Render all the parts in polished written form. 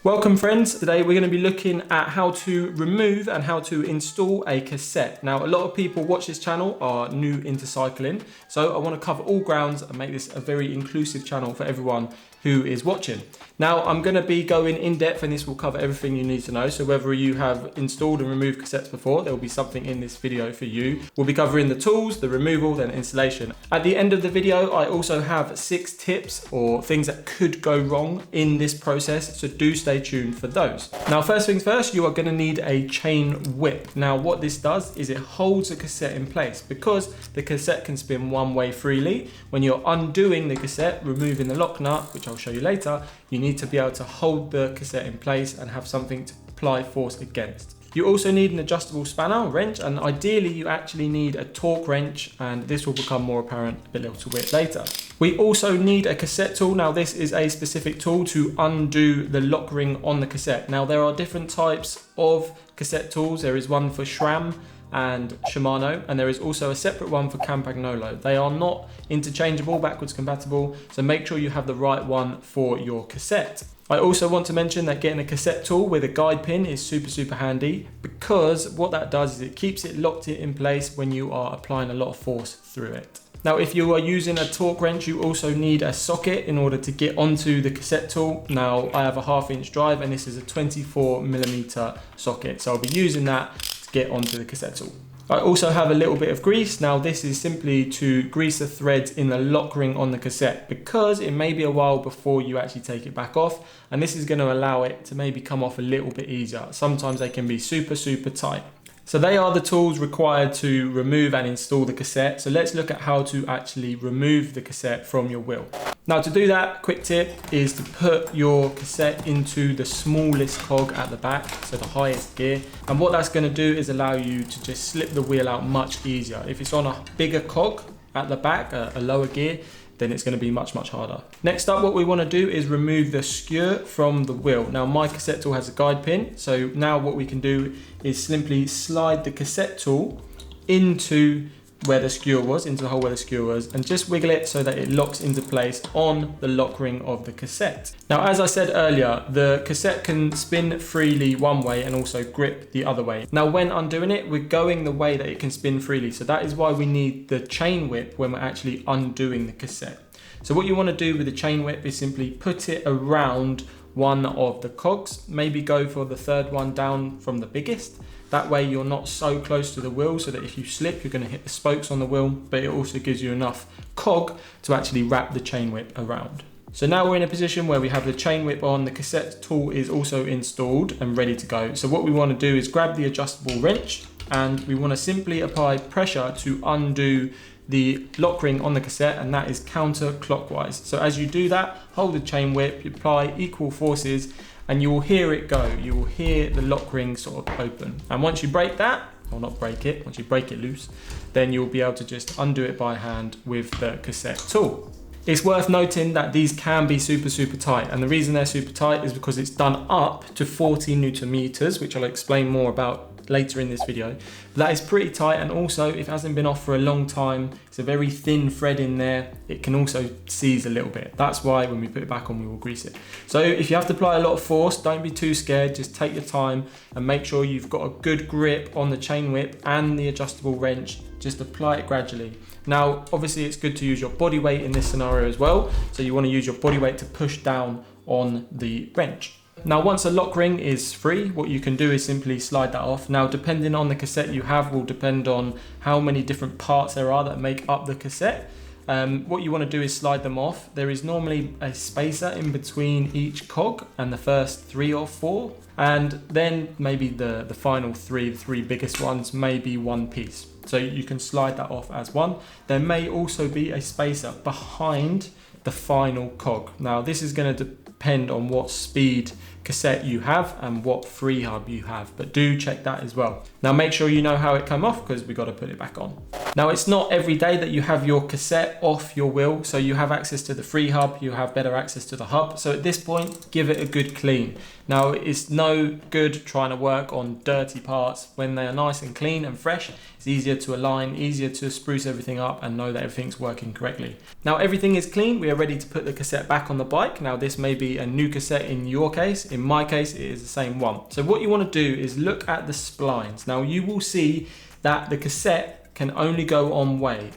Welcome friends, today we're going to be looking at how to remove and how to install a cassette. Now a lot of people watch this channel are new into cycling, so I want to cover all grounds and make this a very inclusive channel for everyone who is watching. Now I'm going to be going in depth and this will cover everything you need to know, so whether you have installed and removed cassettes before, there will be something in this video for you. We'll be covering the tools, the removal, then installation. At the end of the video I also have 6 tips or things that could go wrong in this process, so do stay tuned for those. Now first things first, you are going to need a chain whip. Now what this does is it holds the cassette in place because the cassette can spin one way freely. When you're undoing the cassette, removing the lock nut, which I'll show you later, you need to be able to hold the cassette in place and have something to apply force against. You also need an adjustable spanner, wrench, and ideally you actually need a torque wrench, and this will become more apparent a little bit later. We also need a cassette tool. Now this is a specific tool to undo the lock ring on the cassette. Now there are different types of cassette tools. There is one for SRAM and Shimano, and there is also a separate one for Campagnolo. They are not interchangeable, backwards compatible, so make sure you have the right one for your cassette. I also want to mention that getting a cassette tool with a guide pin is super handy, because what that does is it keeps it locked in place when you are applying a lot of force through it. Now if you are using a torque wrench, you also need a socket in order to get onto the cassette tool. Now I have a 1/2" drive and this is a 24mm socket, so I'll be using that to get onto the cassette tool. I also have a little bit of grease. Now this is simply to grease the threads in the lock ring on the cassette, because it may be a while before you actually take it back off, and this is going to allow it to maybe come off a little bit easier. Sometimes they can be super tight. So they are the tools required to remove and install the cassette. So let's look at how to actually remove the cassette from your wheel. Now to do that, quick tip is to put your cassette into the smallest cog at the back, so the highest gear. And what that's going to do is allow you to just slip the wheel out much easier. If it's on a bigger cog at the back, a lower gear, then it's going to be much harder. Next up, what we want to do is remove the skewer from the wheel. Now my cassette tool has a guide pin, so now what we can do is simply slide the cassette tool into where the skewer was, into the hole where the skewer was, and just wiggle it so that it locks into place on the lock ring of the cassette. Now as I said earlier, the cassette can spin freely one way and also grip the other way. Now when undoing it, we're going the way that it can spin freely, so that is why we need the chain whip when we're actually undoing the cassette. So what you want to do with the chain whip is simply put it around one of the cogs, maybe go for the third one down from the biggest. That way you're not so close to the wheel so that if you slip, you're going to hit the spokes on the wheel, but it also gives you enough cog to actually wrap the chain whip around. So now we're in a position where we have the chain whip on, the cassette tool is also installed and ready to go. So what we want to do is grab the adjustable wrench, and we want to simply apply pressure to undo the lock ring on the cassette, and that is counterclockwise. So as you do that, hold the chain whip, you apply equal forces, and you will hear it go. You will hear the lock ring sort of open. And once you break that, or not break it, once you break it loose, then you'll be able to just undo it by hand with the cassette tool. It's worth noting that these can be super tight, and the reason they're super tight is because it's done up to 40 Newton meters, which I'll explain more about later in this video. But that is pretty tight, and also if it hasn't been off for a long time, it's a very thin thread in there, it can also seize a little bit. That's why when we put it back on, we will grease it. So if you have to apply a lot of force, don't be too scared, just take your time and make sure you've got a good grip on the chain whip and the adjustable wrench. Just apply it gradually. Now obviously it's good to use your body weight in this scenario as well, so you want to use your body weight to push down on the wrench. Now once the lock ring is free, what you can do is simply slide that off. Now depending on the cassette you have will depend on how many different parts there are that make up the cassette. What you want to do is slide them off. There is normally a spacer in between each cog and the first 3 or 4, and then maybe the final the three biggest ones may be one piece. So you can slide that off as one. There may also be a spacer behind the final cog. Now this is going to depend on what speed cassette you have and what free hub you have, but do check that as well. Now make sure you know how it came off, because we got to put it back on. Now it's not every day that you have your cassette off your wheel, so you have access to the free hub, you have better access to the hub. So at this point, give it a good clean. Now it's no good trying to work on dirty parts when they are nice and clean and fresh. It's easier to align, easier to spruce everything up and know that everything's working correctly. Now everything is clean, we are ready to put the cassette back on the bike. Now this may be be a new cassette in your case. In my case, it is the same one. So what you want to do is look at the splines. Now you will see that the cassette can only go one way.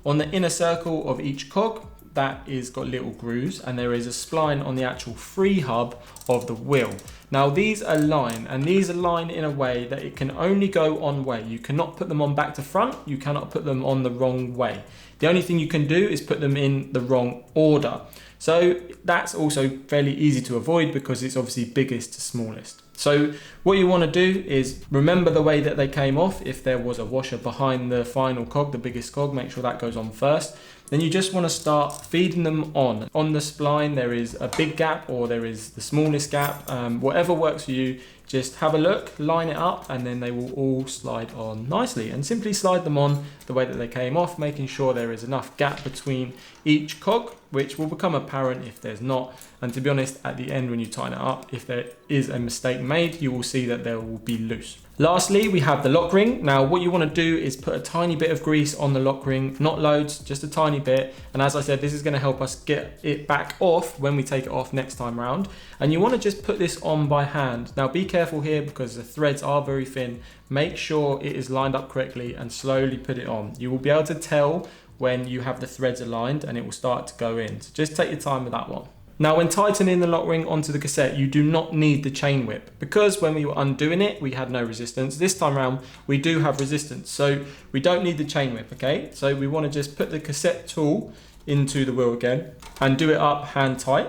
On the inner circle of each cog, that is got little grooves, and there is a spline on the actual free hub of the wheel. Now these align, and these align in a way that it can only go one way. You cannot put them on back to front, you cannot put them on the wrong way. The only thing you can do is put them in the wrong order. So that's also fairly easy to avoid because it's obviously biggest to smallest. So what you want to do is remember the way that they came off. If there was a washer behind the final cog, the biggest cog, make sure that goes on first. Then you just want to start feeding them on. On the spline, there is a big gap or there is the smallest gap. Whatever works for you, just have a look, line it up, and then they will all slide on nicely. And simply slide them on the way that they came off, making sure there is enough gap between each cog, which will become apparent if there's not. And to be honest, at the end when you tighten it up, if there is a mistake made, you will see that there will be loose. Lastly, we have the lock ring. Now what you want to do is put a tiny bit of grease on the lock ring, not loads, just a tiny bit. And as I said, this is going to help us get it back off when we take it off next time round. And you want to just put this on by hand. Now be careful here because the threads are very thin. Make sure it is lined up correctly and slowly put it on. You will be able to tell when you have the threads aligned and it will start to go in. So just take your time with that one. Now when tightening the lock ring onto the cassette, you do not need the chain whip because when we were undoing it, we had no resistance. This time around, we do have resistance. So we don't need the chain whip, okay? So we want to just put the cassette tool into the wheel again and do it up hand tight.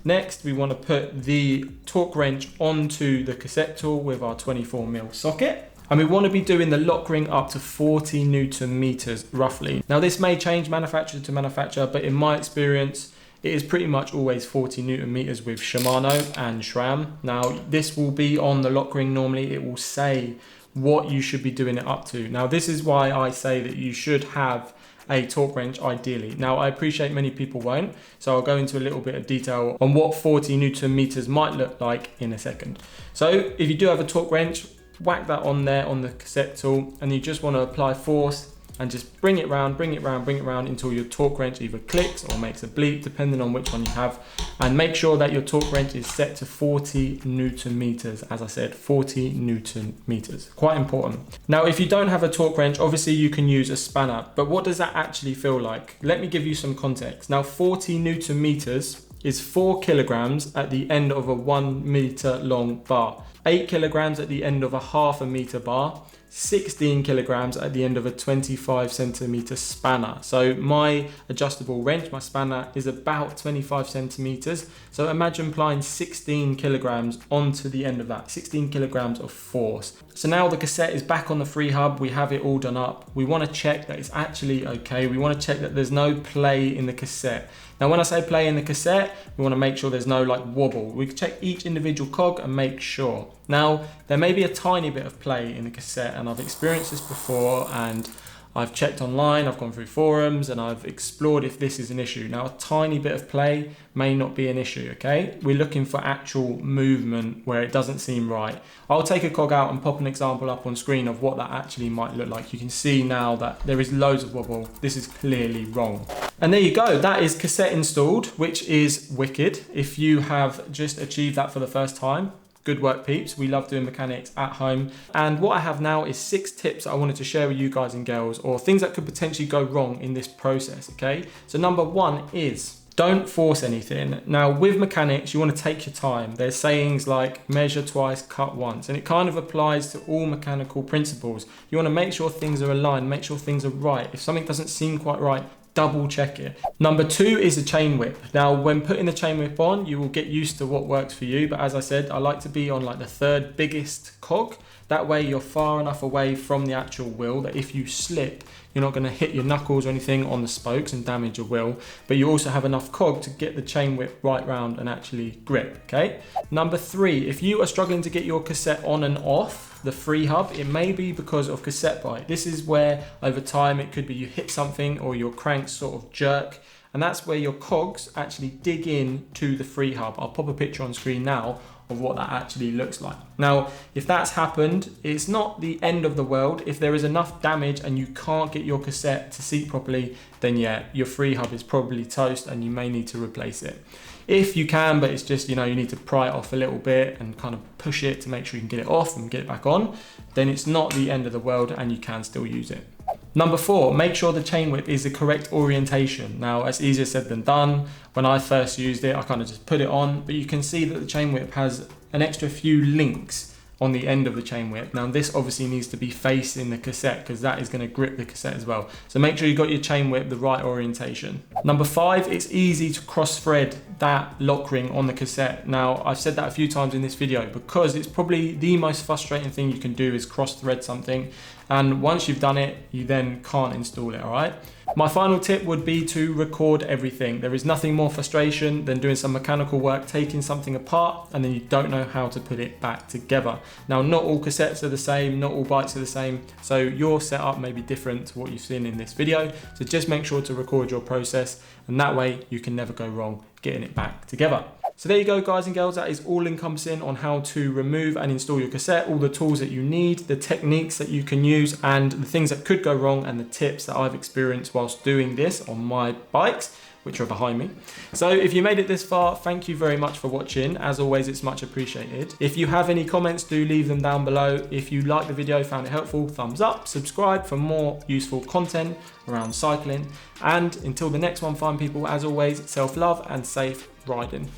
Next, we want to put the torque wrench onto the cassette tool with our 24mm socket. And we want to be doing the lock ring up to 40 Newton meters roughly. Now this may change manufacturer to manufacturer, but in my experience, it is pretty much always 40 Newton meters with Shimano and SRAM. Now this will be on the lock ring normally, it will say what you should be doing it up to. Now this is why I say that you should have a torque wrench ideally. Now I appreciate many people won't, so I'll go into a little bit of detail on what 40 Newton meters might look like in a second. So if you do have a torque wrench, whack that on there on the cassette tool, and you just want to apply force and just bring it round, bring it round, bring it round until your torque wrench either clicks or makes a bleep, depending on which one you have. And make sure that your torque wrench is set to 40 Newton meters. As I said, 40 Newton meters, quite important. Now, if you don't have a torque wrench, obviously you can use a spanner, but what does that actually feel like? Let me give you some context. Now, 40 Newton meters is 4 kilograms at the end of a 1 meter long bar, 8 kilograms at the end of a ½ meter bar, 16 kilograms at the end of a 25 centimeter spanner. So my adjustable wrench, my spanner, is about 25 centimeters. So imagine applying 16 kilograms onto the end of that, 16 kilograms of force. So now the cassette is back on the free hub. We have it all done up. We want to check that it's actually okay. We want to check that there's no play in the cassette. Now, when I say play in the cassette, we want to make sure there's no like wobble. We can check each individual cog and make sure. Now, there may be a tiny bit of play in the cassette, and I've experienced this before, and I've checked online, I've gone through forums, and I've explored if this is an issue. Now, a tiny bit of play may not be an issue, okay? We're looking for actual movement where it doesn't seem right. I'll take a cog out and pop an example up on screen of what that actually might look like. You can see now that there is loads of wobble. This is clearly wrong. And there you go, that is cassette installed, which is wicked. If you have just achieved that for the first time, good work, peeps. We love doing mechanics at home. And what I have now is 6 tips I wanted to share with you guys and girls, or things that could potentially go wrong in this process, okay? So number 1 is don't force anything. Now with mechanics, you want to take your time. There's sayings like measure twice, cut once, and it kind of applies to all mechanical principles. You want to make sure things are aligned, make sure things are right. If something doesn't seem quite right, double check it. Number 2 is a chain whip. Now, when putting the chain whip on, you will get used to what works for you. But as I said, I like to be on like the 3rd biggest cog. That way you're far enough away from the actual wheel that if you slip, you're not going to hit your knuckles or anything on the spokes and damage your wheel. But you also have enough cog to get the chain whip right round and actually grip, okay? Number 3, if you are struggling to get your cassette on and off the free hub, it may be because of cassette bite. This is where over time it could be you hit something or your cranks sort of jerk, and that's where your cogs actually dig in to the free hub. I'll pop a picture on screen now of what that actually looks like. Now, if that's happened, it's not the end of the world. If there is enough damage and you can't get your cassette to seat properly, then yeah, your free hub is probably toast and you may need to replace it. If you can, but it's just, you know, you need to pry it off a little bit and kind of push it to make sure you can get it off and get it back on, then it's not the end of the world and you can still use it. Number 4, make sure the chain whip is the correct orientation. Now, it's easier said than done. When I first used it, I kind of just put it on, but you can see that the chain whip has an extra few links on the end of the chain whip. Now this obviously needs to be facing the cassette because that is going to grip the cassette as well. So make sure you got your chain whip the right orientation. Number 5, it's easy to cross thread that lock ring on the cassette. Now I've said that a few times in this video because it's probably the most frustrating thing you can do is cross thread something, and once you've done it, you then can't install it, all right? My final tip would be to record everything. There is nothing more frustration than doing some mechanical work, taking something apart, and then you don't know how to put it back together. Now, not all cassettes are the same, not all bikes are the same, so your setup may be different to what you've seen in this video. So just make sure to record your process, and that way you can never go wrong getting it back together. So there you go, guys and girls, that is all encompassing on how to remove and install your cassette, all the tools that you need, the techniques that you can use, and the things that could go wrong, and the tips that I've experienced whilst doing this on my bikes, which are behind me. So if you made it this far, thank you very much for watching. As always, it's much appreciated. If you have any comments, do leave them down below. If you liked the video, found it helpful, thumbs up, subscribe for more useful content around cycling. And until the next one, fine people, as always, self-love and safe riding.